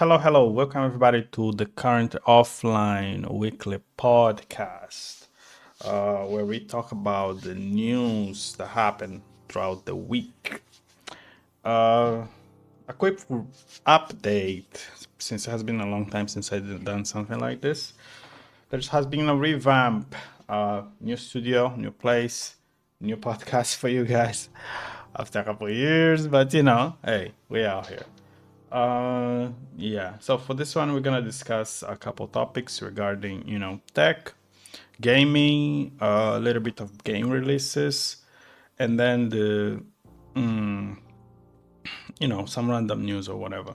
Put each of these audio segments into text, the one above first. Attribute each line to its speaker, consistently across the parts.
Speaker 1: Hello. Welcome everybody to the current offline weekly podcast, where we talk about the news that happened throughout the week. A quick update, since it has been a long time since I've done something like this. There has been a revamp, new studio, new place, new podcast for you guys after a couple of years. But hey, we are here. Yeah. So for this one, we're gonna discuss a couple topics regarding, tech, gaming, a little bit of game releases, and then some random news or whatever.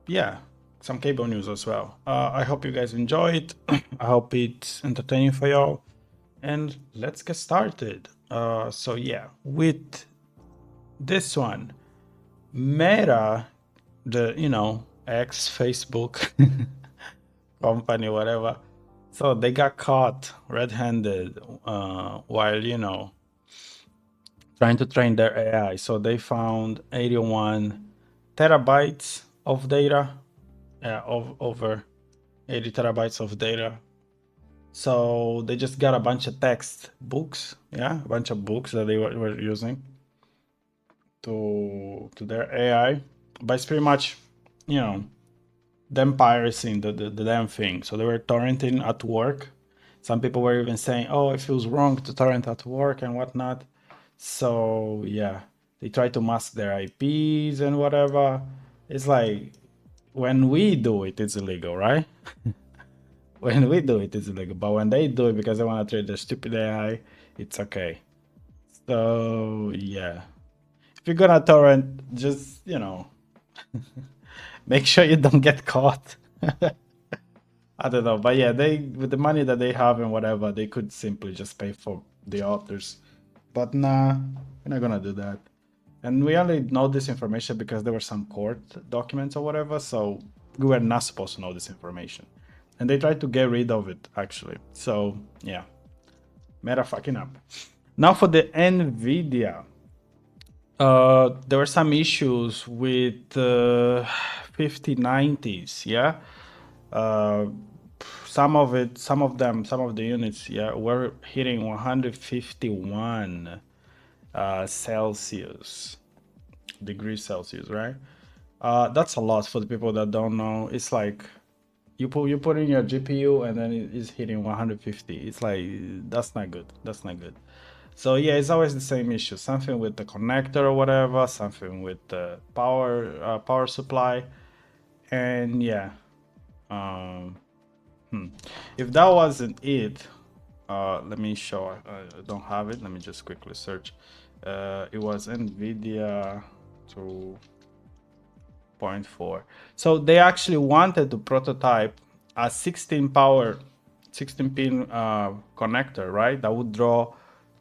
Speaker 1: Yeah, some cable news as well. I hope you guys enjoy it. I hope it's entertaining for y'all. And let's get started. So yeah, with this one, Meta, the ex Facebook company, whatever. So they got caught red-handed while trying to train their AI. So they found 81 terabytes of data, of over 80 terabytes of data. So they just got a bunch of text books, a bunch of books that they were using to their AI, but it's pretty much, them pirating the damn thing. So they were torrenting at work. Some people were even saying, "Oh, it feels wrong to torrent at work and whatnot." So yeah, they try to mask their IPs and whatever. It's like when we do it, it's illegal, right? When we do it, it's illegal. But when they do it because they want to trade their stupid AI, it's okay. So yeah, if you're gonna torrent, just make sure you don't get caught. I don't know, but yeah, they with the money that they have and whatever, they could simply just pay for the authors. But nah, we're not gonna do that. And we only know this information because there were some court documents or whatever, so we were not supposed to know this information. And they tried to get rid of it actually. So yeah, Meta fucking up. Now for the Nvidia. There were some issues with 5090s, yeah. Uh, some of the units, yeah, were hitting 151 Celsius degrees Celsius, right? That's a lot for the people that don't know. It's like you put in your GPU and then it is hitting 150. It's like that's not good. That's not good. So yeah, it's always the same issue. Something with the connector or whatever. Something with the power supply, and yeah. Um, If that wasn't it, let me show. I don't have it. Let me just quickly search. It was Nvidia 2.4. So they actually wanted to prototype a 16 pin connector, right? That would draw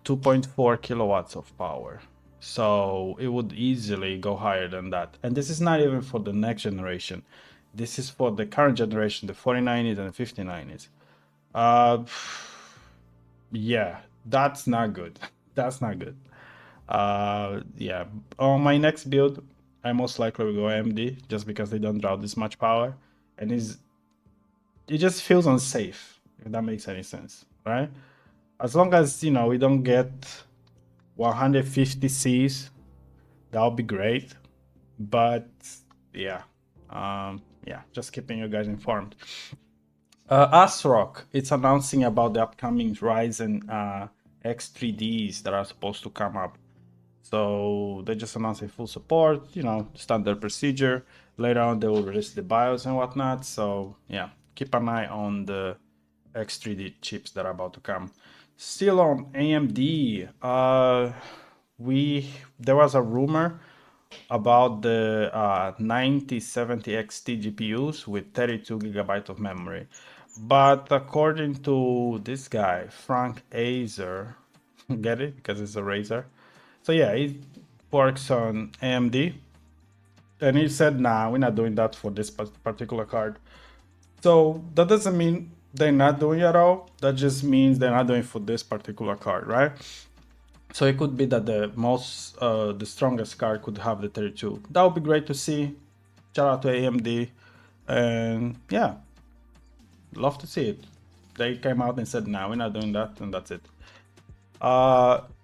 Speaker 1: 2.4 kilowatts of power. So it would easily go higher than that. And this is not even for the next generation. This is for the current generation, the 4090s and the 5090s. Uh, yeah, that's not good. That's not good. Yeah. On my next build, I most likely will go AMD just because they don't draw this much power, and it just feels unsafe, if that makes any sense, right? As long as we don't get 150 Cs, that'll be great. But yeah, yeah, just keeping you guys informed. Asrock, it's announcing about the upcoming Ryzen X3Ds that are supposed to come up. So they just announced a full support, standard procedure. Later on, they will release the BIOS and whatnot. So yeah, keep an eye on the X3D chips that are about to come. Still on AMD, there was a rumor about the 9070 XT GPUs with 32 gigabyte of memory. But according to this guy, Frank Azer, get it? Because it's a razor. So yeah, he works on AMD. And he said, nah, we're not doing that for this particular card. So that doesn't mean they're not doing it at all. That just means they're not doing for this particular card, right? So it could be that the strongest card could have the 32. That would be great to see. Shout out to AMD, and yeah, love to see it. They came out and said, "No, we're not doing that," and that's it.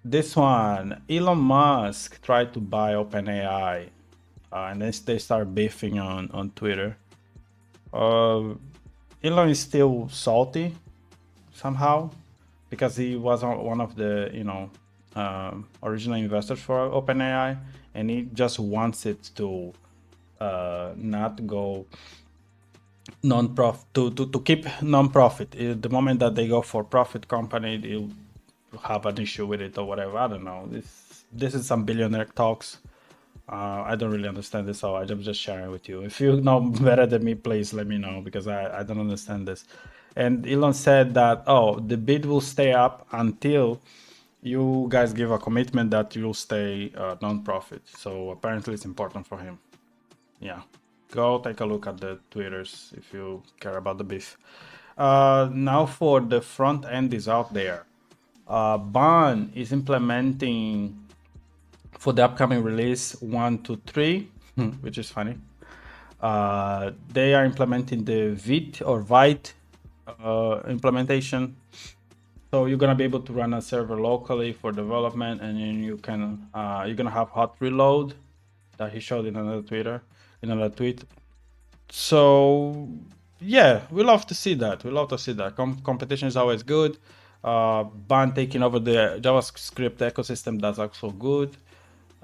Speaker 1: This one, Elon Musk tried to buy OpenAI, and then they start beefing on Twitter. Elon is still salty somehow because he was one of the original investors for OpenAI, and he just wants it to not go non-profit to keep non-profit. The moment that they go for profit company, they'll have an issue with it or whatever. I don't know. This is some billionaire talks. I don't really understand this, so I'm just sharing with you. If you know better than me, please let me know, because I don't understand this. And Elon said that, oh, the bid will stay up until you guys give a commitment that you'll stay non-profit. So apparently it's important for him. Yeah, go take a look at the Twitters if you care about the beef. Now for the front end is out there. Ban is implementing for the upcoming release 1.2.3, which is funny. They are implementing the Vite implementation. So you're gonna be able to run a server locally for development, and then you can you're gonna have hot reload that he showed in another tweet. So yeah, we love to see that. We love to see that. Competition is always good. Ban taking over the JavaScript ecosystem, that's also good.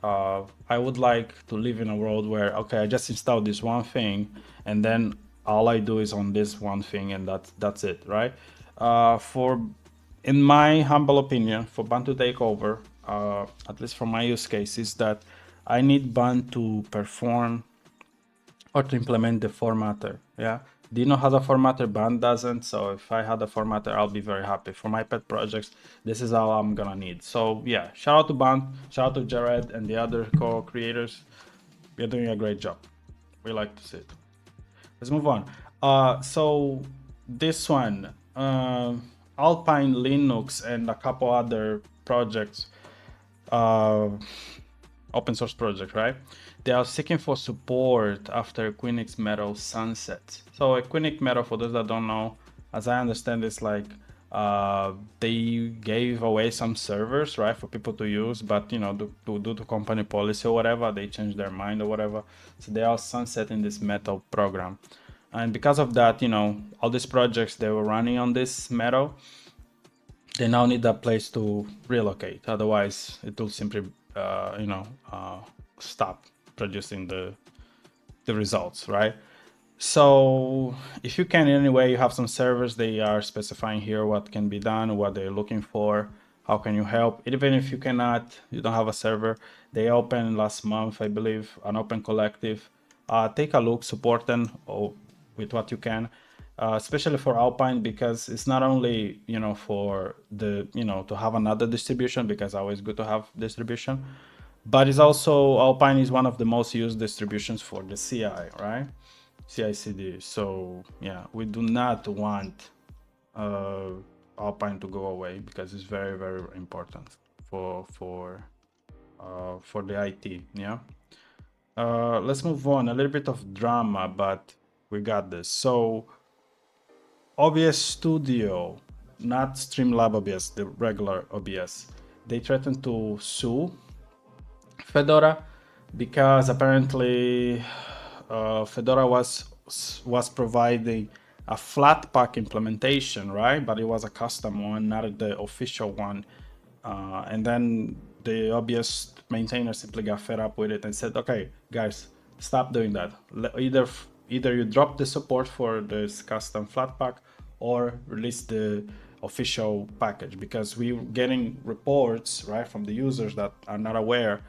Speaker 1: I would like to live in a world where, okay, I just install this one thing, and then all I do is on this one thing, and that's it, right? In my humble opinion, for Ban to take over, at least for my use case, is that I need Ban to perform or to implement the formatter. Yeah, Dino has a formatter, Ban doesn't. So if I had a formatter, I'll be very happy. For my pet projects, this is all I'm gonna need. So yeah, shout out to Ban, shout out to Jared and the other co-creators. You're doing a great job. We like to see it. Let's move on. So this one, Alpine Linux and a couple other projects, open source project, right? They are seeking for support after Equinix Metal Sunsets. So Equinix Metal, for those that don't know, as I understand, it's like they gave away some servers, right, for people to use, but you know, due to company policy or whatever, they changed their mind or whatever. So they are sunsetting this Metal program, and because of that, you know, all these projects they were running on this Metal, they now need a place to relocate. Otherwise, it will simply, stop producing the results, right? So if you can in any way, you have some servers, they are specifying here what can be done, what they're looking for, how can you help. Even if you cannot, you don't have a server, they opened last month, I believe, an open collective. Take a look, support them with what you can. Especially for Alpine, because it's not only, you know, for the, you know, to have another distribution, because always good to have distribution, but it's also, Alpine is one of the most used distributions for the CI, right? CI/CD. So yeah, we do not want Alpine to go away, because it's very, very important for the IT. Yeah. Let's move on. A little bit of drama, but we got this. So OBS Studio, not Streamlab OBS, the regular OBS, they threatened to sue Fedora because apparently Fedora was providing a Flatpak implementation, right? But it was a custom one, not the official one. And then the OBS maintainer simply got fed up with it and said, "Okay, guys, stop doing that. Either you drop the support for this custom Flatpak or release the official package," because we're getting reports, right, from the users that are not aware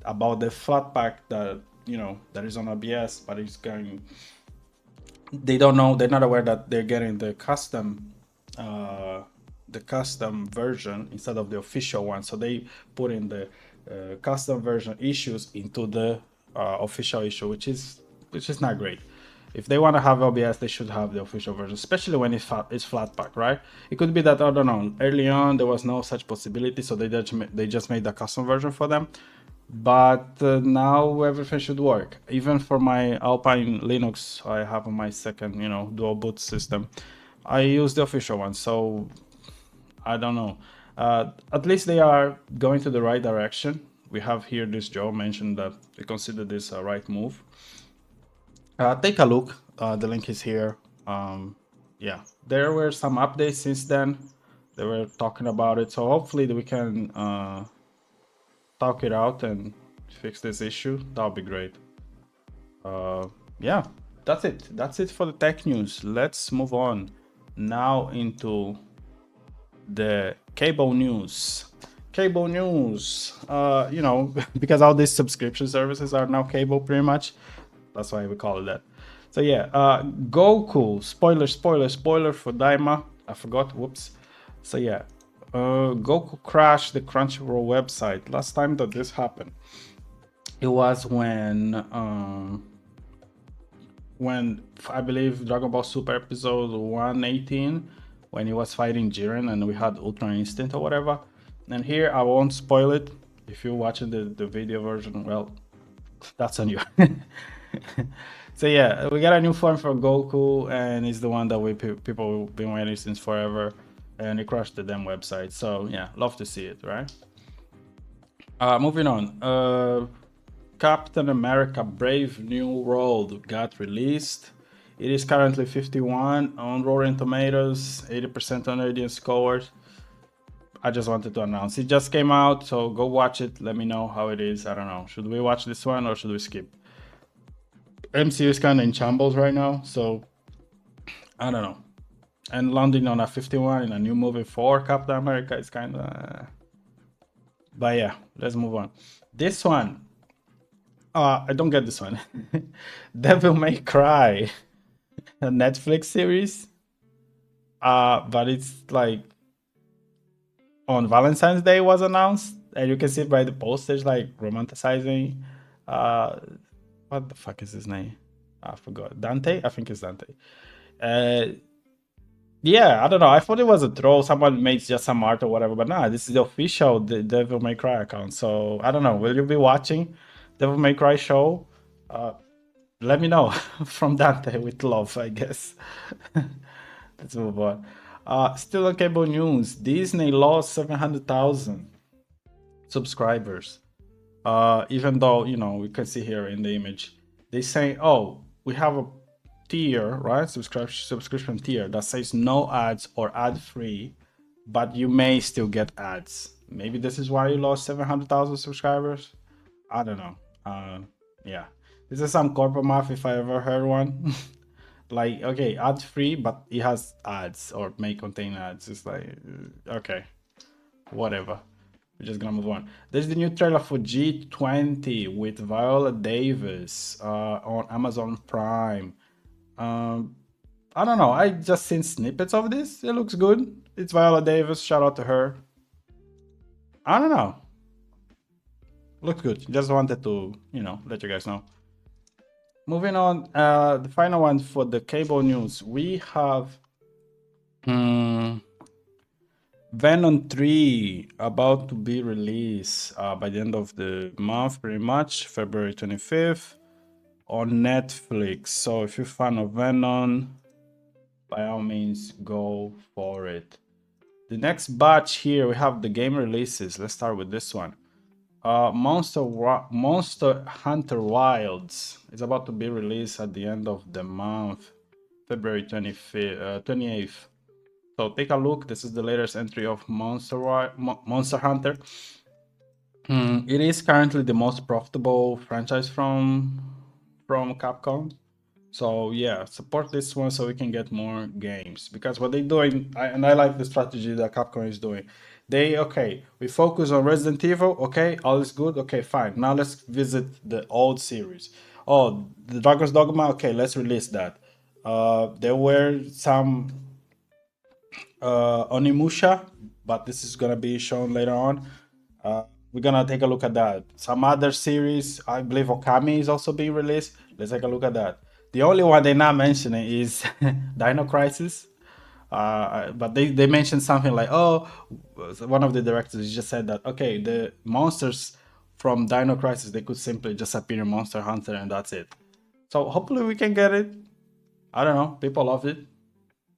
Speaker 1: about the Flatpak that, you know, that is on OBS, but it's going, they don't know, they're not aware that they're getting the custom version instead of the official one. So they put in the custom version issues into the official issue, which is not great. If they want to have OBS, they should have the official version, especially when it's Flatpak, right? It could be that, I don't know, early on there was no such possibility, so they just made the custom version for them. but now everything should work. Even for my Alpine Linux, I have my second, dual boot system. I use the official one, so I don't know. At least they are going to the right direction. We have here this Joe mentioned that they consider this a right move. Take a look. The link is here. Yeah, there were some updates since then. They were talking about it, so hopefully we can talk it out and fix this issue. That would be great. Yeah, that's it. That's it for the tech news. Let's move on now into the cable news. Cable news. Because all these subscription services are now cable pretty much. That's why we call it that. So yeah, Goku. Spoiler for Daima. I forgot. Whoops. So yeah, Goku crashed the Crunchyroll website. Last time that this happened, it was when I believe Dragon Ball Super episode 118, when he was fighting Jiren and we had Ultra Instinct or whatever. And here I won't spoil it. If you're watching the video version, well, that's on you. So yeah, we got a new form for Goku, and it's the one that people have been waiting since forever, and it crashed the damn website. So yeah, love to see it, right? Moving on. Captain America Brave New World got released. It is currently 51 on Rotten Tomatoes, 80% on audience scores. I just wanted to announce it just came out, so go watch it. Let me know how it is. I don't know. Should we watch this one or should we skip? MCU is kind of in shambles right now, so I don't know. And landing on a 51 in a new movie for Captain America is kind of. But yeah, let's move on. This one, I don't get this one. Devil May Cry, a Netflix series. But it's like on Valentine's Day was announced, and you can see by the postage like romanticizing. What the fuck is his name? I forgot. Dante? I think it's Dante. Yeah, I don't know. I thought it was a troll. Someone made just some art or whatever, but nah, this is the official Devil May Cry account. So I don't know. Will you be watching Devil May Cry show? Let me know from Dante with love, I guess. Let's move on. Still on cable news. Disney lost 700,000 subscribers. Even though, we can see here in the image, they say, oh, we have a tier, right? Subscription tier that says no ads or ad free, but you may still get ads. Maybe this is why you lost 700,000 subscribers. I don't know. Yeah, this is some corporate math if I ever heard one. Like, okay, ad free, but it has ads or may contain ads. It's like, okay, whatever. We're just gonna move on. There's the new trailer for G20 with Viola Davis on Amazon Prime. I don't know. I just seen snippets of this. It looks good. It's Viola Davis. Shout out to her. I don't know. Looks good. Just wanted to, let you guys know. Moving on. The final one for the cable news. We have Venom 3 about to be released by the end of the month, pretty much, February 25th on Netflix. So if you're a fan of Venom, by all means, go for it. The next batch here, we have the game releases. Let's start with this one. Monster Hunter Wilds is about to be released at the end of the month, February 28th. So take a look. This is the latest entry of Monster Hunter. It is currently the most profitable franchise from Capcom. So yeah, support this one so we can get more games, because what they're doing, and I like the strategy that Capcom is doing. We focus on Resident Evil. Okay, all is good. Okay, fine. Now let's visit the old series. Oh, the Dragon's Dogma. Okay, let's release that. There were some Onimusha, but this is gonna be shown later on. We're gonna take a look at that. Some other series, I believe Okami is also being released. Let's take a look at that. The only one they're not mentioning is Dino Crisis. But they mentioned something like, one of the directors just said that, okay, the monsters from Dino Crisis, they could simply just appear in Monster Hunter and that's it. So hopefully we can get it. I don't know, people love it.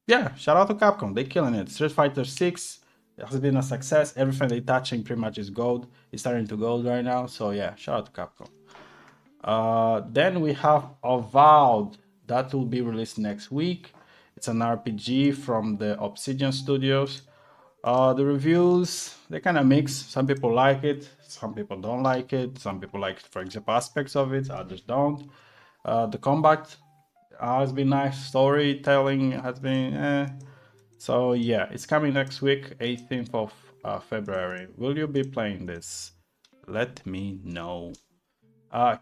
Speaker 1: Yeah, shout out to Capcom, they killing it. Street Fighter 6 has been a success. Everything they touching pretty much is gold. It's starting to gold right now. So yeah, shout out to Capcom. Then we have Avowed, that will be released next week. It's an RPG from the Obsidian Studios. The reviews, they kind of mix. Some people like it, some people don't like it. Some people like, for example, aspects of it, others don't. The combat has been nice. Storytelling has been So yeah, it's coming next week, 18th of February. Will you be playing this? Let me know.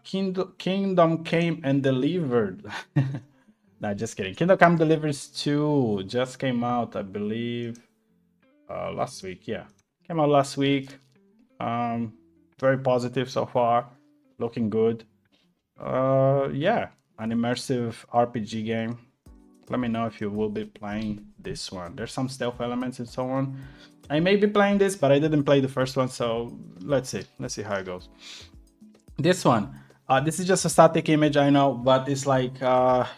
Speaker 1: Kingdom Came and Delivered. Nah, just kidding. Kingdom Come Delivers 2 just came out, I believe, last week. Yeah, came out last week. Very positive so far. Looking good. Yeah, an immersive RPG game. Let me know if you will be playing this one. There's some stealth elements and so on. I may be playing this, but I didn't play the first one, so let's see. Let's see how it goes. This one, this is just a static image, I know, but it's like,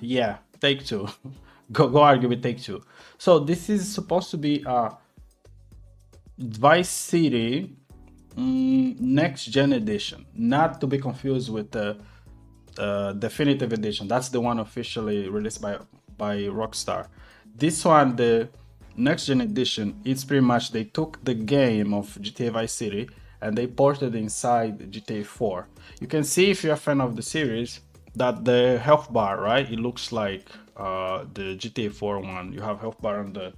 Speaker 1: yeah, Take-Two. go argue with Take-Two. So this is supposed to be Vice City next gen edition, not to be confused with the definitive edition. That's the one officially released by Rockstar. This one, the next gen edition, it's pretty much they took the game of GTA Vice City and they ported inside GTA 4. You can see, if you're a fan of the series, that the health bar, right, it looks like the GTA 4 one. You have health bar on the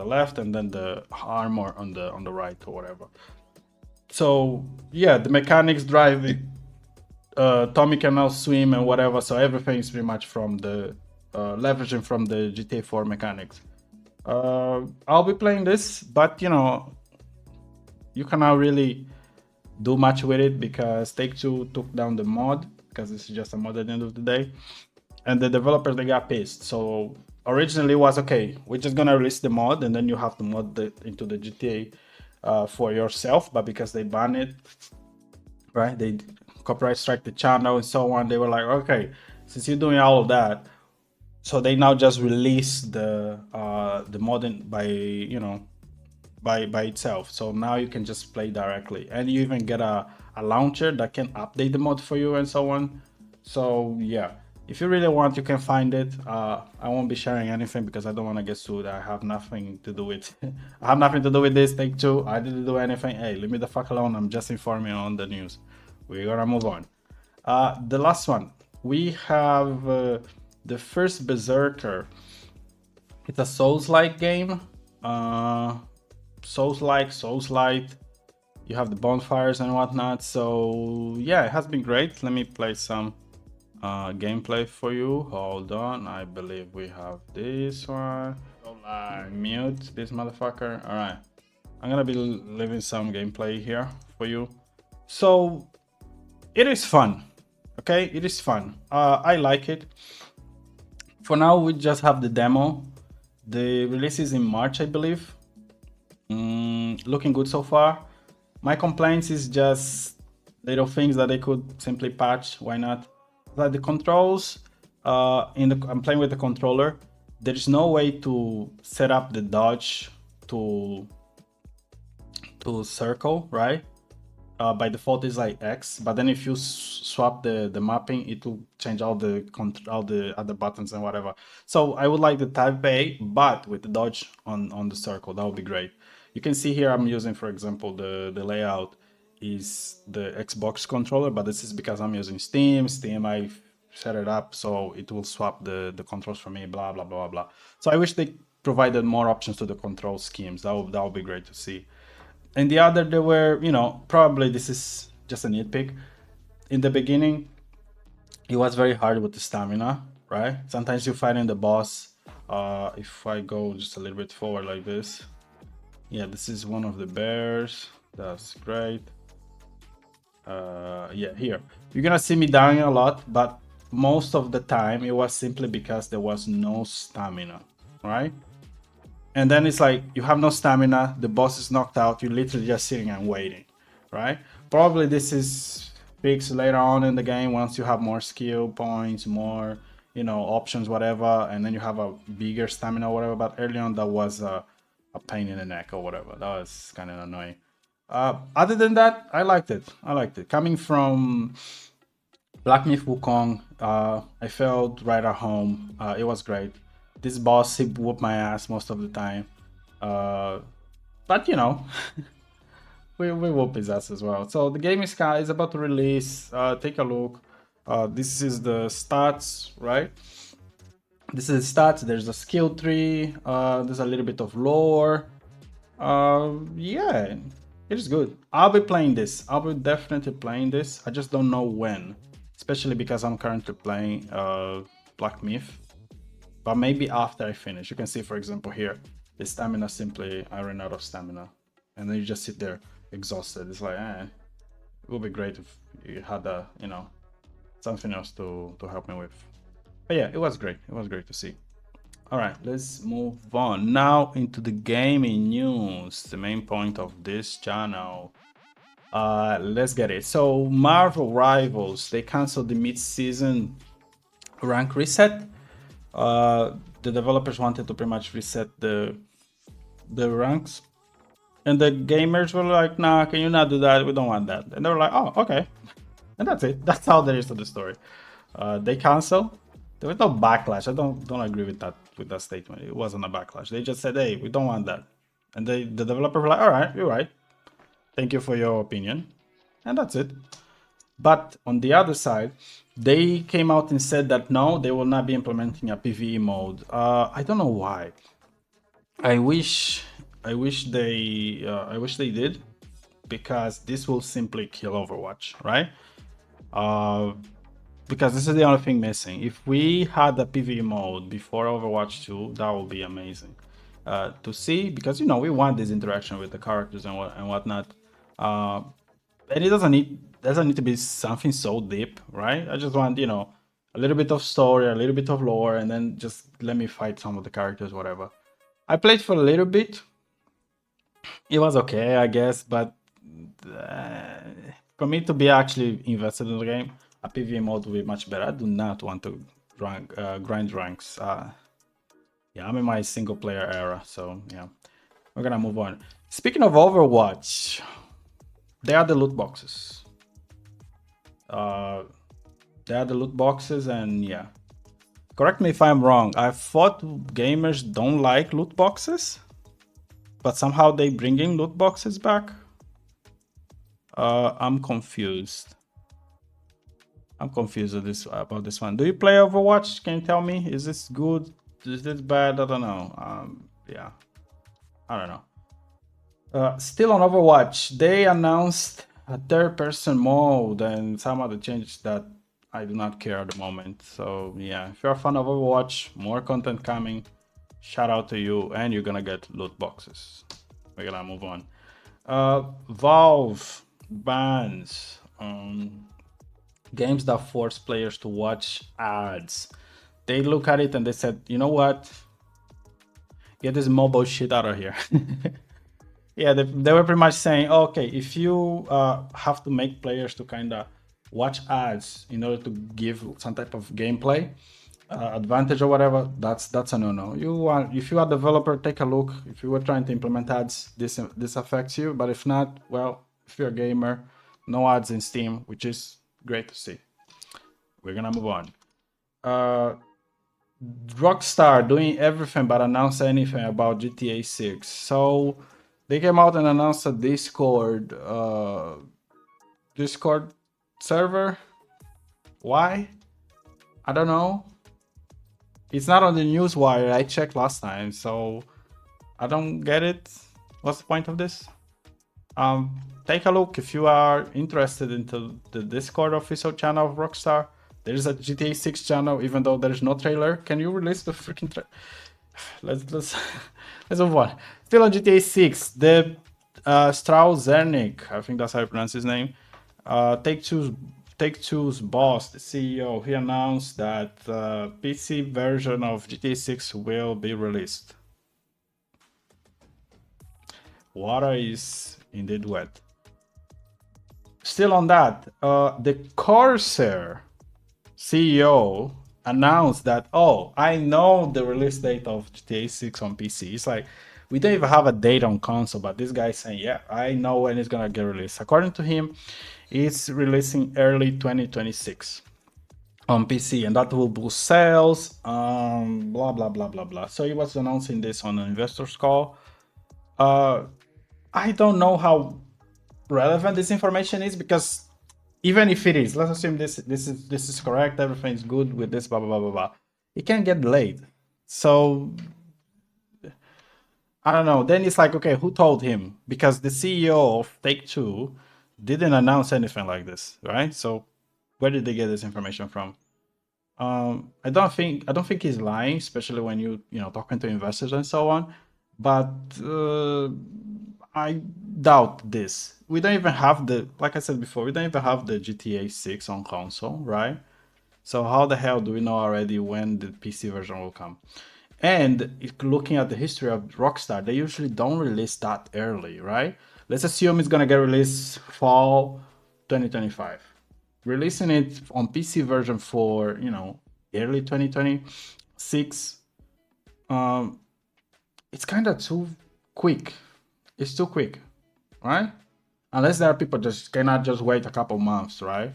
Speaker 1: left and then the armor on the right or whatever. So yeah, the mechanics, driving, Tommy can now swim and whatever, so everything is pretty much from the leveraging from the GTA 4 mechanics. I'll be playing this, but you know, you cannot really do much with it because Take-Two took down the mod, because this is just a mod at the end of the day, and the developers, they got pissed. So originally it was, okay, we're just gonna release the mod and then you have to mod into the GTA for yourself, but because they banned it, right, they copyright strike the channel and so on, they were like, okay, since you're doing all of that, so they now just release the mod by, you know, by itself. So now you can just play directly, and you even get a launcher that can update the mod for you and so on. So yeah, if you really want, you can find it. I won't be sharing anything because I don't want to get sued. I have nothing to do with I have nothing to do with this. Take-Two, I didn't do anything. Hey, leave me the fuck alone. I'm just informing on the news. We're gonna move on. The last one, we have the first Berserker. It's a Souls-like game. Souls-light. You have the bonfires and whatnot. So yeah, it has been great. Let me play some gameplay for you. Hold on, I believe we have this one. Mute this motherfucker. All right, I'm gonna be leaving some gameplay here for you. So it is fun. Okay, it is fun. I like it. For now, we just have the demo. The release is in March, I believe. Looking good so far. My complaints is just little things that they could simply patch. Why not? Like the controls. I'm playing with the controller. There is no way to set up the dodge to circle, right? By default is like X, but then if you swap the mapping, it will change all the other buttons and whatever. So I would like the type A, but with the dodge on the circle. That would be great. You can see here I'm using, for example, the layout is the Xbox controller, but this is because I'm using Steam. I set it up so it will swap the controls for me, blah blah blah blah. So I wish they provided more options to the control schemes. That would be great to see. And the other, there were, you know, probably this is just a nitpick. In the beginning, it was very hard with the stamina, right? Sometimes you fight in the boss. If I go just a little bit forward like this, yeah, this is one of the bears. That's great. Yeah, here you're gonna see me dying a lot, but most of the time it was simply because there was no stamina, right? And then it's like you have no stamina, the boss is knocked out, you're literally just sitting and waiting, right? Probably this is fix later on in the game once you have more skill points, more, you know, options, whatever, and then you have a bigger stamina or whatever. But early on, that was a pain in the neck or whatever. That was kind of annoying. Other than that, I liked it. I liked it. Coming from Black Myth Wukong, I felt right at home. It was great. This boss, he whooped my ass most of the time. But you know, we whoop his ass as well. So the game is about to release. Take a look. This is the stats, right? This is stats. There's a skill tree. There's a little bit of lore. Yeah, it is good. I'll be playing this. I'll be definitely playing this. I just don't know when, especially because I'm currently playing Black Myth. But maybe after I finish. You can see, for example, here, the stamina simply, I ran out of stamina. And then you just sit there exhausted. It's like, it would be great if you had a, you know, something else to help me with. But yeah, it was great. It was great to see. All right, let's move on now into the gaming news, the main point of this channel. Let's get it. So Marvel Rivals, they canceled the mid-season rank reset. The developers wanted to pretty much reset the ranks, and the gamers were like, nah, can you not do that? We don't want that. And they were like, oh, okay. And that's it. That's all there is to the story. They cancel. There was no backlash. I don't agree with that statement. It wasn't a backlash. They just said, hey, we don't want that. And the developer were like, all right, you're right. Thank you for your opinion. And that's it. But on the other side, they came out and said that no, they will not be implementing a PvE mode. I don't know why. I wish they did, because this will simply kill Overwatch, right? Because this is the only thing missing. If we had a PvE mode before Overwatch 2, that would be amazing to see, because, you know, we want this interaction with the characters and whatnot. And it doesn't need to be something so deep, right? I just want, you know, a little bit of story, a little bit of lore, and then just let me fight some of the characters, whatever. I played for a little bit. It was okay, I guess, but for me to be actually invested in the game, a PvE mode would be much better. I do not want to grind ranks. Yeah, I'm in my single player era, so yeah, we're gonna move on. Speaking of Overwatch, they are the loot boxes. They are the loot boxes, and yeah, correct me if I'm wrong. I thought gamers don't like loot boxes, but somehow they bringing loot boxes back. I'm confused. I'm confused about this one. Do you play Overwatch? Can you tell me? Is this good? Is this bad? I don't know. Yeah, I don't know. Still on Overwatch, they announced a third-person mode and some other changes that I do not care at the moment. So yeah, if you're a fan of Overwatch, more content coming. Shout out to you, and you're gonna get loot boxes. We're gonna move on. Valve bans games that force players to watch ads. They look at it and they said, you know what? Get this mobile shit out of here. Yeah, they were pretty much saying, okay, if you have to make players to kind of watch ads in order to give some type of gameplay advantage or whatever, that's a no-no. If you are a developer, take a look. If you were trying to implement ads, this affects you. But if not, well, if you're a gamer, no ads in Steam, which is great to see. We're gonna move on. Rockstar doing everything but announce anything about GTA 6. So they came out and announced a Discord server. Why? I don't know. It's not on the news wire. I checked last time, so I don't get it. What's the point of this? Take a look if you are interested into the Discord official channel of Rockstar. There is a GTA 6 channel, even though there's no trailer. Can you release the freaking trailer? Let's move on. Still on GTA 6, the Strauss Zernick, I think that's how you pronounce his name. Take-Two's boss, the CEO, he announced that the PC version of GTA 6 will be released. Water is indeed wet. still on that, the Corsair CEO announced that, oh, I know the release date of GTA 6 on PC. It's like, we don't even have a date on console, but this guy's saying, yeah, I know when it's gonna get released. According to him, it's releasing early 2026 on PC, and that will boost sales, blah, blah, blah, blah, blah. So he was announcing this on an investor's call. I don't know how relevant this information is, because even if it is, let's assume this is correct, everything's good with this, blah blah blah blah blah. It can get delayed. So I don't know. Then it's like, okay, who told him? Because the CEO of Take Two didn't announce anything like this, right? So where did they get this information from? I don't think he's lying, especially when you talking to investors and so on. But I doubt this. We don't even have like I said before, we don't even have the GTA 6 on console, right? So how the hell do we know already when the PC version will come? And looking at the history of Rockstar, they usually don't release that early, right? Let's assume it's gonna get released fall 2025. Releasing it on PC version for early 2026, it's kind of too quick. It's too quick, right? Unless there are people just cannot just wait a couple months, right?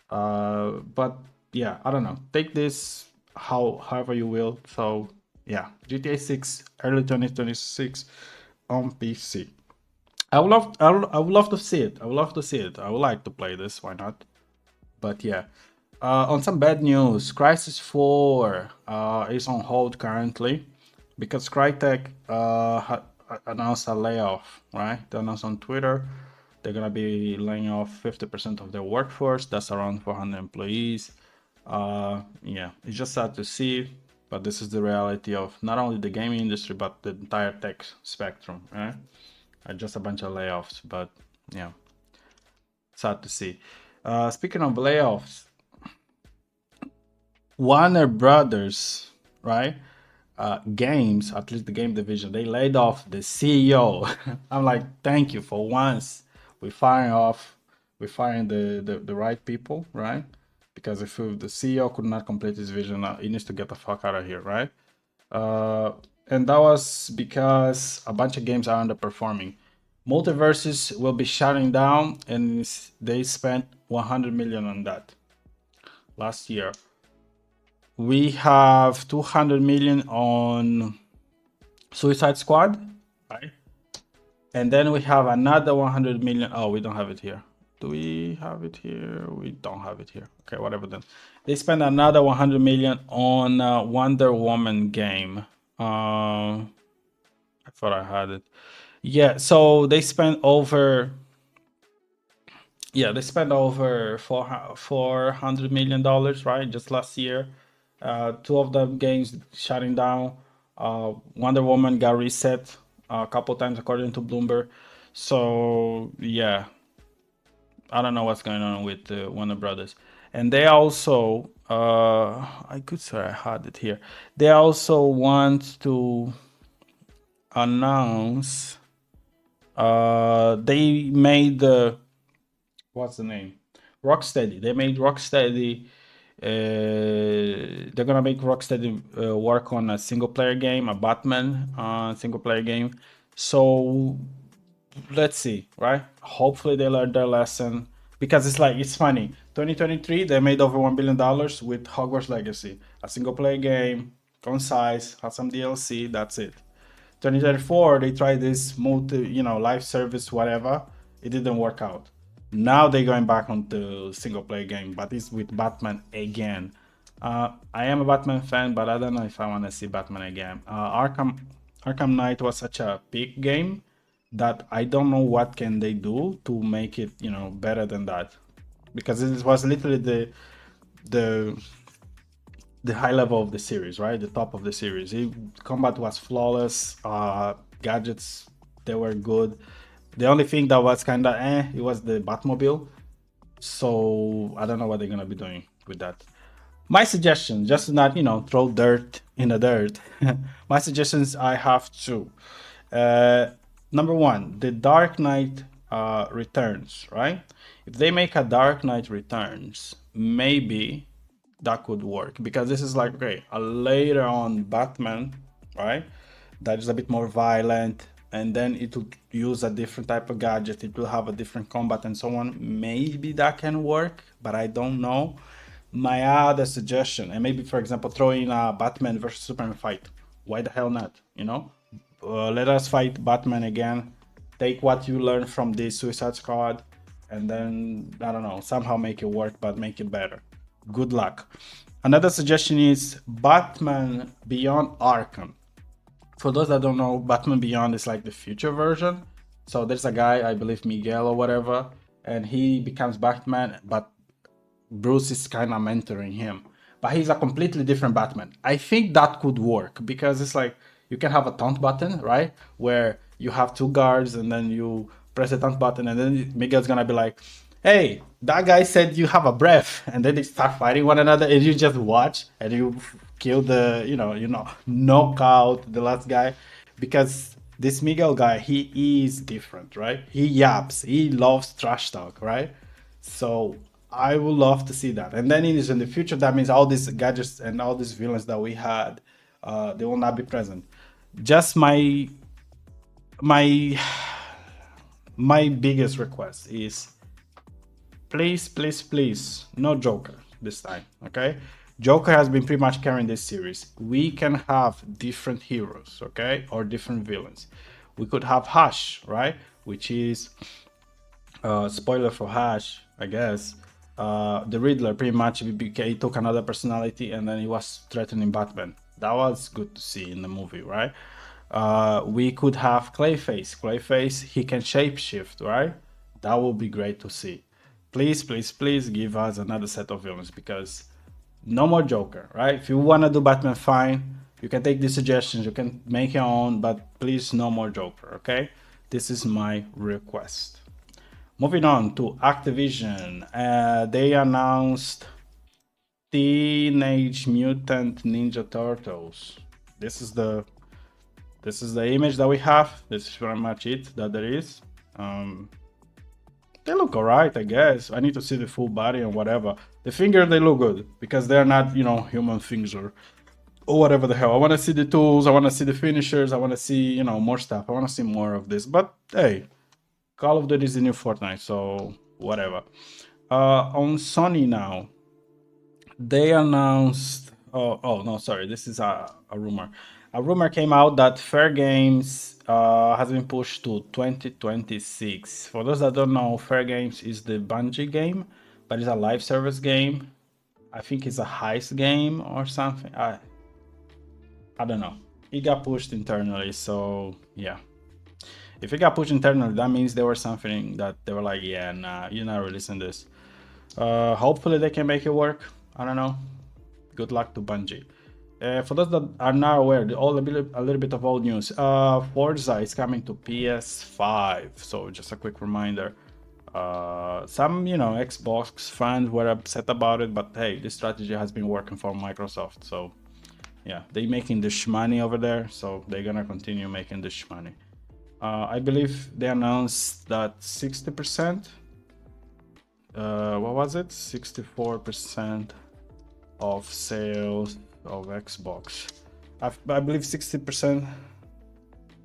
Speaker 1: But yeah, I don't know. Take this however you will. So yeah, GTA 6 early 2026 on PC. I would love to see it. I would love to see it. I would like to play this. Why not? But yeah. On some bad news, Crysis 4 is on hold currently because Crytek announced a layoff, right? They announced on Twitter they're gonna be laying off 50% of their workforce. That's around 400 employees. Yeah, it's just sad to see, but this is the reality of not only the gaming industry but the entire tech spectrum, right? Just a bunch of layoffs, but yeah, sad to see. Speaking of layoffs, Warner Brothers, right? Games, at least the game division, they laid off the CEO. I'm like, thank you for once. We're firing the right people, right? Because if the CEO could not complete his vision, he needs to get the fuck out of here, right? And that was because a bunch of games are underperforming. Multiverses will be shutting down, and they spent 100 million on that last year. We have 200 million on Suicide Squad, right? And then we have another 100 million. Oh, we don't have it here. Do we have it here? We don't have it here. Okay, whatever then. They spent another 100 million on Wonder Woman game. I thought I had it. Yeah, so they spent over. Yeah, they spent over $400 million, right? Just last year. Two of the games shutting down. Wonder Woman got reset a couple times according to Bloomberg. So yeah, I don't know what's going on with Warner Brothers. And they also, I could say I had it here. They also want to announce. They made what's the name? Rocksteady. They made Rocksteady. They're gonna make Rocksteady work on a single player game, a Batman single player game. So let's see, right? Hopefully they learned their lesson, because it's funny. 2023 they made over $1 billion with Hogwarts Legacy, a single player game, concise, has some DLC. That's it. 2024 they tried this live service, whatever. It didn't work out. Now they're going back on the single player game, but it's with Batman again. I am a Batman fan, but I don't know if I want to see Batman again. Arkham Knight was such a big game that I don't know what can they do to make it better than that, because it was literally the high level of the series, right? The top of the series. Combat was flawless. Gadgets, they were good. The only thing that was kind of it was the Batmobile. So I don't know what they're gonna be doing with that. My suggestion, just to not throw dirt in the dirt. My suggestions, I have two. Number one, the Dark Knight Returns, right? If they make a Dark Knight Returns, maybe that could work, because this is like, okay, a later on Batman, right? That is a bit more violent, and then it will use a different type of gadget, it will have a different combat and so on. Maybe that can work, but I don't know. My other suggestion, and maybe for example throw in a Batman versus Superman fight. Why the hell not, you know? Let us fight Batman again, take what you learned from the Suicide Squad, and then I don't know, somehow make it work, but make it better. Good luck. Another suggestion is Batman Beyond Arkham. For those that don't know, Batman Beyond is like the future version. So there's a guy, I believe Miguel or whatever, and he becomes Batman, but Bruce is kind of mentoring him. But he's a completely different Batman. I think that could work, because it's like you can have a taunt button, right? Where you have two guards and then you press the taunt button, and then Miguel's gonna be like, hey, that guy said you have a breath, and then they start fighting one another, and you just watch and you kill the, knock out the last guy. Because this Miguel guy, he is different, right? He yaps, he loves trash talk, right? So I would love to see that. And then in the future, that means all these gadgets and all these villains that we had, they will not be present. Just my my biggest request is, please, please, please, no Joker this time, okay? Joker has been pretty much carrying this series. We can have different heroes, okay, or different villains. We could have Hush, right, which is spoiler for Hush, I guess. The Riddler pretty much he took another personality and then he was threatening Batman. That was good to see in the movie, right? We could have Clayface. Clayface, he can shapeshift, right? That would be great to see. Please, please, please give us another set of villains, because no more Joker, right? If you want to do Batman, fine. You can take these suggestions, you can make your own, but please, no more Joker, okay? This is my request. Moving on to Activision, they announced Teenage Mutant Ninja Turtles. This is the image that we have. This is pretty much it that there is. They look alright, I guess. I need to see the full body and whatever. The fingers, they look good, because they're not, human things or whatever the hell. I want to see the tools. I want to see the finishers. I want to see, more stuff. I want to see more of this. But hey, Call of Duty is the new Fortnite, so whatever. On Sony now, they announced. Oh no, sorry. This is a rumor. A rumor came out that FairGames has been pushed to 2026. For those that don't know, FairGames is the Bungie game, but it's a live service game. I think it's a heist game or something. I don't know. It got pushed internally, so yeah. If it got pushed internally, that means there was something that they were like, yeah, nah, you're not releasing this. Hopefully they can make it work. I don't know. Good luck to Bungie. For those that are not aware, a little bit of old news. Forza is coming to PS5. So just a quick reminder. Some, Xbox fans were upset about it, but hey, this strategy has been working for Microsoft. So yeah, they're making the money over there, so they're gonna continue making the money. I believe they announced that 60%, what was it? 64% of sales of Xbox. I believe 60%.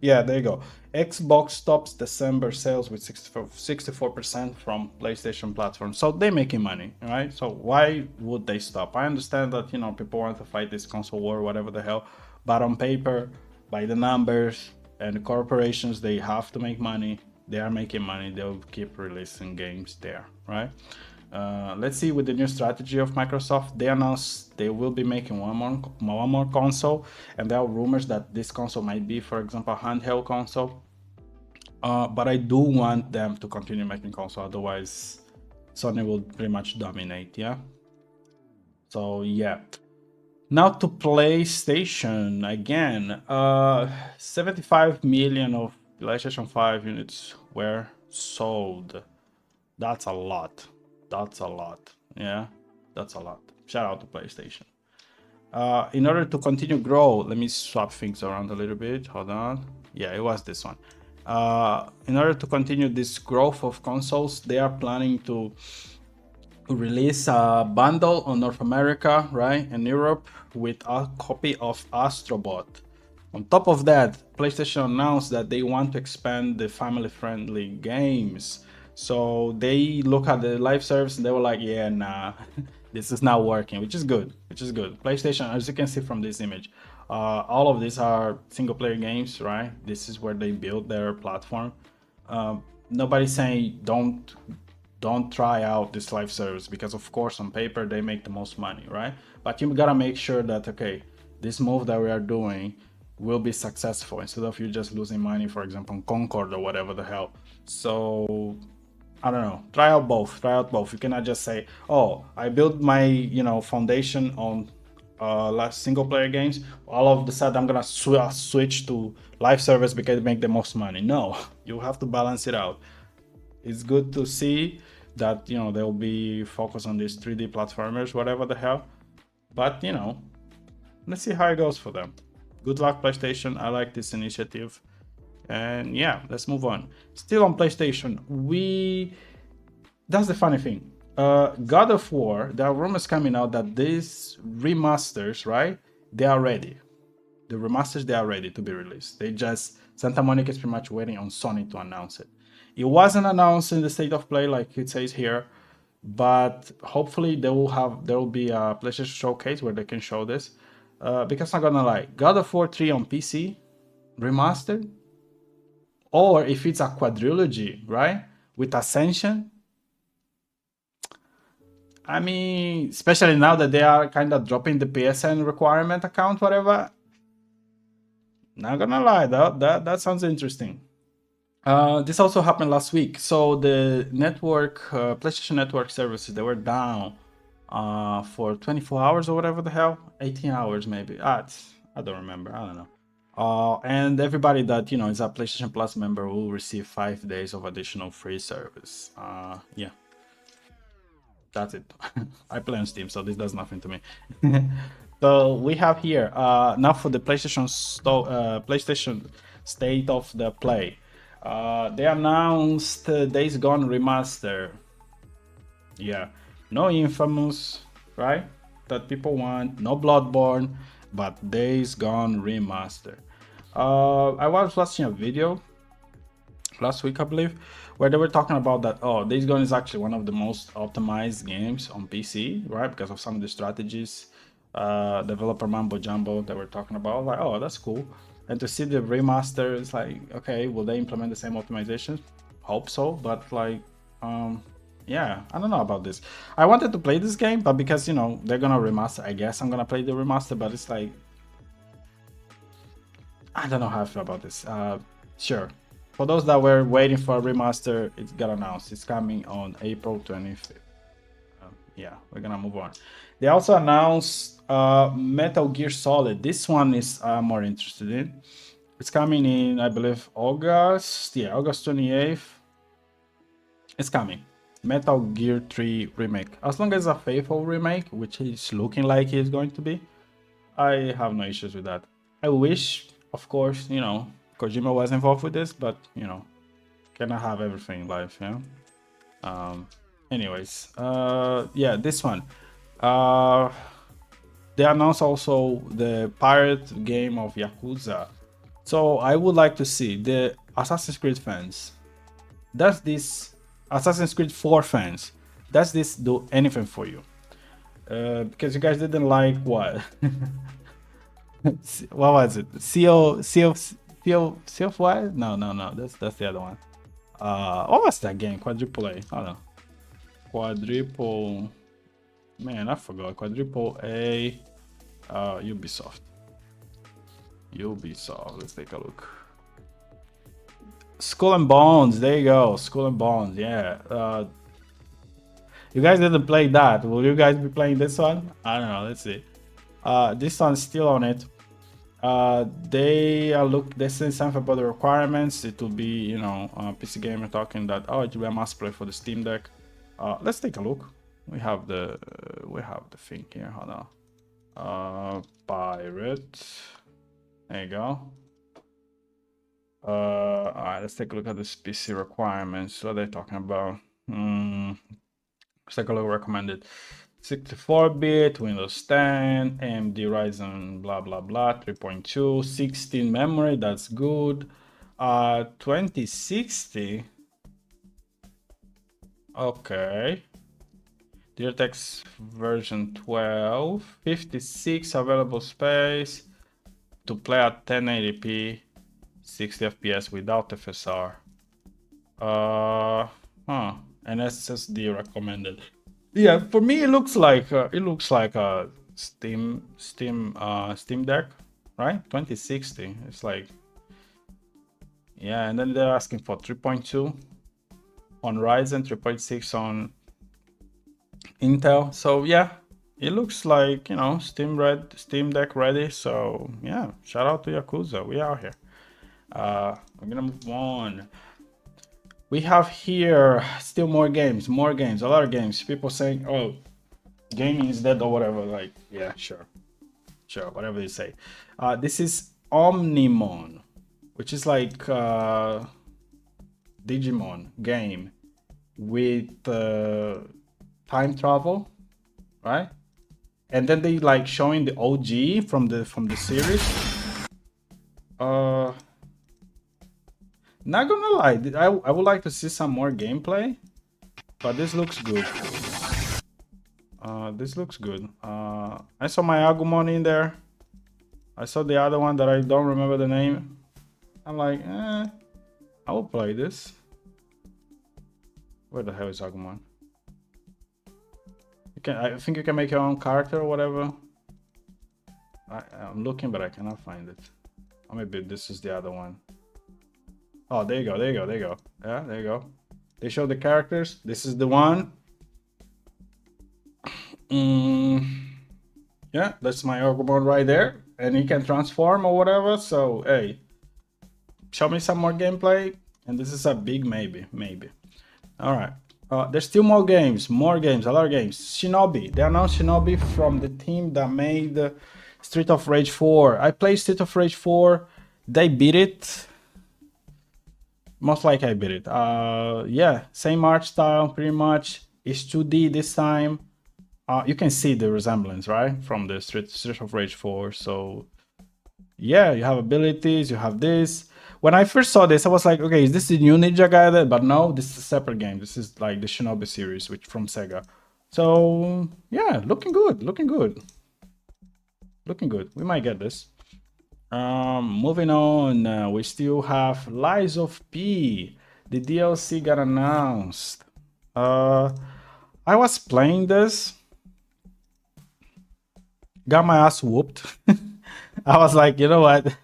Speaker 1: Yeah, there you go. Xbox tops December sales with 64% from PlayStation platform. So they're making money, right? So why would they stop? I understand that, people want to fight this console war, whatever the hell. But on paper, by the numbers, and the corporations, they have to make money. They are making money. They'll keep releasing games there, right? Let's see with the new strategy of Microsoft. They announced they will be making one more console, and there are rumors that this console might be, for example, a handheld console. But I do want them to continue making console, otherwise Sony will pretty much dominate, yeah? So yeah. Now to PlayStation again. 75 million of PlayStation 5 units were sold. That's a lot. That's a lot. Yeah, that's a lot. Shout out to PlayStation. In order to continue grow, let me swap things around a little bit. Hold on. Yeah, it was this one. In order to continue this growth of consoles, they are planning to release a bundle on North America, right, and Europe with a copy of Astro Bot. On top of that, PlayStation announced that they want to expand the family-friendly games. So they look at the live service and they were like, yeah, nah, this is not working, which is good, PlayStation, as you can see from this image, all of these are single-player games, right? This is where they build their platform. Nobody's saying don't try out this live service, because of course on paper they make the most money, right? But you gotta make sure that, okay, this move that we are doing will be successful, instead of you just losing money, for example, on Concord or whatever the hell. So I don't know, try out both. You cannot just say, oh, I built my foundation on last single player games, all of the sudden I'm gonna switch to live service because it make the most money. No, you have to balance it out. It's good to see that they'll be focused on these 3D platformers, whatever the hell. But let's see how it goes for them. Good luck, PlayStation. I like this initiative. And yeah, let's move on. Still on PlayStation, that's the funny thing. God of War, there are rumors coming out that these remasters, right? They are ready. The remasters, they are ready to be released. Santa Monica is pretty much waiting on Sony to announce it. It wasn't announced in the state of play like it says here, but hopefully there will be a PlayStation showcase where they can show this. Because I'm not gonna lie, God of War 3 on PC remastered, or if it's a quadrilogy, right, with Ascension. I mean, especially now that they are kind of dropping the PSN requirement account, whatever. Not gonna lie, that sounds interesting. This also happened last week. So the network, PlayStation Network services, they were down for 24 hours or whatever the hell, 18 hours maybe. I don't remember. I don't know. And everybody that is a PlayStation Plus member will receive 5 days of additional free service. Yeah, that's it. I play on Steam, so this does nothing to me. So we have here now for the PlayStation State of the Play. They announced Days Gone Remaster. Yeah, no Infamous, right? That people want. No Bloodborne, but Days Gone Remaster. I was watching a video last week, I believe, where they were talking about that. Oh, Days Gone is actually one of the most optimized games on PC, right? Because of some of the strategies, developer mambo jumbo that we're talking about. Like, oh, that's cool. And to see the remaster, it's like, okay, will they implement the same optimizations? Hope so, but like, yeah, I don't know about this. I wanted to play this game, but because they're gonna remaster, I guess I'm gonna play the remaster. But it's like, I don't know how I feel about this. Sure. For those that were waiting for a remaster, it got announced. It's coming on April 25th. Yeah, we're gonna move on. They also announced Metal Gear Solid. This one is more interested in. It's coming in, I believe, August. Yeah, August 28th. It's coming. Metal Gear 3 Remake. As long as it's a faithful remake, which is looking like it's going to be, I have no issues with that. I wish, of course, Kojima was involved with this, but cannot have everything in life, yeah. Anyways, yeah, this one. They announced also the pirate game of Yakuza. So I would like to see the Assassin's Creed fans. Does this Assassin's Creed 4 fans? Does this do anything for you? Because you guys didn't like what? What was it? CO what? No. That's the other one. What was that game? Quadruple A. Hold on. Quadruple. Man, I forgot. Quadruple A. Ubisoft. Let's take a look. Skull and Bones. There you go. Skull and Bones. Yeah. You guys didn't play that. Will you guys be playing this one? I don't know. Let's see. This one's still on it. They say something about the requirements. It will be, PC Gamer talking that, oh, it will be a must play for the Steam Deck. Let's take a look. We have the thing here. Hold on. Pirate. There you go. All right, let's take a look at this PC requirements. What are they talking about? Let's take a look. Recommended 64-bit, Windows 10, AMD Ryzen, blah blah blah, 3.2, 16 memory. That's good. 2060. Okay. DirectX version 12, 56 available space to play at 1080p, 60 FPS without FSR. And SSD recommended. Yeah, for me it looks like a Steam Deck, right? 2060. It's like, yeah, and then they're asking for 3.2 on Ryzen, 3.6 on Intel. So yeah, it looks like, you know, Steam Deck ready. So yeah, shout out to Yakuza. We are here. I'm gonna move on. We have here still more games, a lot of games. People saying, oh, gaming is dead or whatever. Like, yeah, sure, whatever you say. This is Omnimon, which is like Digimon game with time travel, right? And then they like showing the OG from the series. Not gonna lie, I would like to see some more gameplay, but this looks good. This looks good. I saw my Agumon in there. I saw the other one that I don't remember the name. I'm like, I will play this. Where the hell is Agumon? I think you can make your own character or whatever. I'm looking, but I cannot find it. Or maybe this is the other one. Oh, there you go. Yeah, there you go. They show the characters. This is the one. Yeah, that's my Agumon right there. And he can transform or whatever. So, hey, show me some more gameplay. And this is a big maybe. All right. There's still more games, a lot of games. Shinobi. They announced Shinobi from the team that made Street of Rage 4. I played Street of Rage 4. They beat it. Most likely I beat it. Yeah, same art style, pretty much. It's 2D this time. You can see the resemblance, right? From the Street of Rage 4. So, yeah, you have abilities, you have this. When I first saw this, I was like, okay, is this the new Ninja Gaiden? But no, this is a separate game. This is like the Shinobi series, which from Sega. So yeah, looking good. We might get this. Moving on, we still have Lies of P. The DLC got announced. I was playing this, got my ass whooped. I was like, you know what?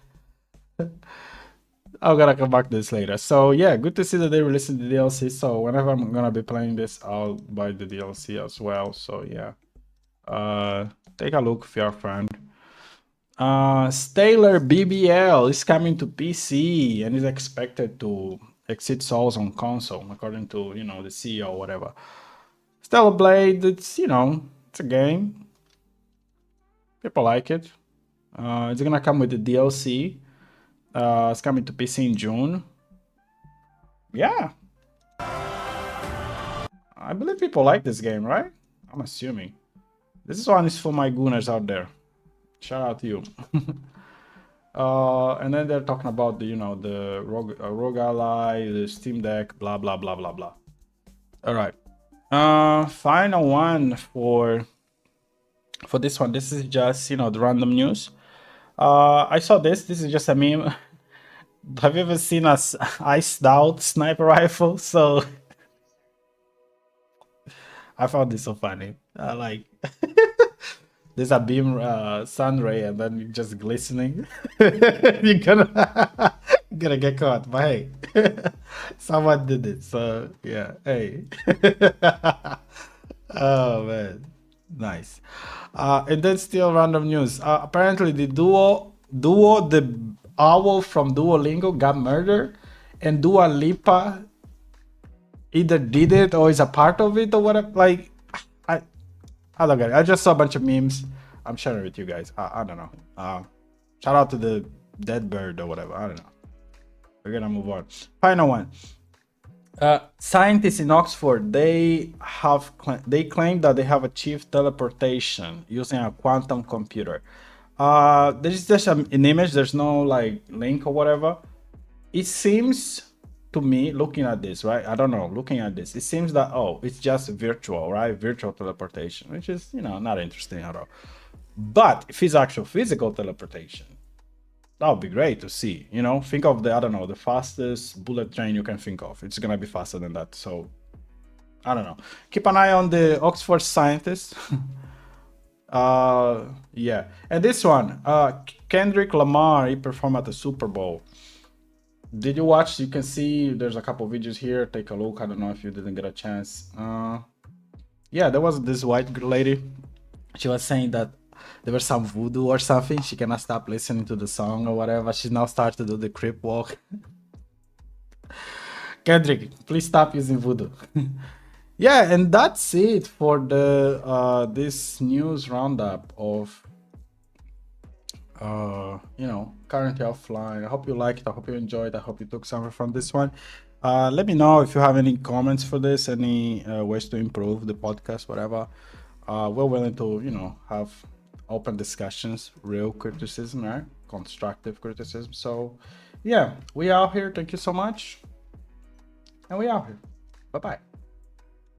Speaker 1: I'm gonna come back to this later. So yeah, good to see that they released the DLC. So whenever I'm gonna be playing this, I'll buy the DLC as well. So yeah, take a look if you're a fan. Stellar BBL is coming to PC and is expected to exceed sales on console, according to, you know, the CEO or whatever. Stellar Blade, it's, you know, it's a game. People like it. It's gonna come with the DLC. It's coming to PC in June. Yeah. I believe people like this game, right? I'm assuming. This one is for my gooners out there. Shout out to you. And then they're talking about the, you know, the Rogue Ally, the Steam Deck, blah blah blah blah blah. All right. Final one for this one. This is just, you know, the random news. I saw this. This is just a meme. Have you ever seen a iced out sniper rifle? So I found this so funny. Like there's a beam sun ray and then just glistening. You're gonna get caught. But hey, someone did it. So yeah, hey. Oh man, nice. And then still random news. Apparently the the owl from Duolingo got murdered, and Dua Lipa either did it or is a part of it or whatever. Like, I don't get it. I just saw a bunch of memes. I'm sharing it with you guys. I don't know. Shout out to the dead bird or whatever. I don't know. We're gonna move on. Final one. Scientists in Oxford, they claim that they have achieved teleportation using a quantum computer. There's just an image. There's no like link or whatever. It seems to me, looking at this, right? I don't know. Looking at this, it seems that it's just virtual, right? Virtual teleportation, which is not interesting at all. But if it's actual physical teleportation, that would be great to see. Think of the, I don't know, the fastest bullet train you can think of. It's gonna be faster than that. So I don't know. Keep an eye on the Oxford scientists. Yeah. And this one, Kendrick Lamar, he performed at the Super Bowl. Did you watch? You can see there's a couple videos here. Take a look. I don't know if you didn't get a chance. Yeah, there was this white lady. She was saying that there was some voodoo or something. She cannot stop listening to the song or whatever. She now starts to do the creep walk. Kendrick, please stop using voodoo. Yeah, and that's it for the this news roundup of currently offline. I hope you liked it. I hope you enjoyed. I hope you took something from this one. Let me know if you have any comments for this, any ways to improve the podcast, whatever. We're willing to have open discussions, real criticism, right? Constructive criticism. So yeah, we out here. Thank you so much. And we out here. Bye-bye.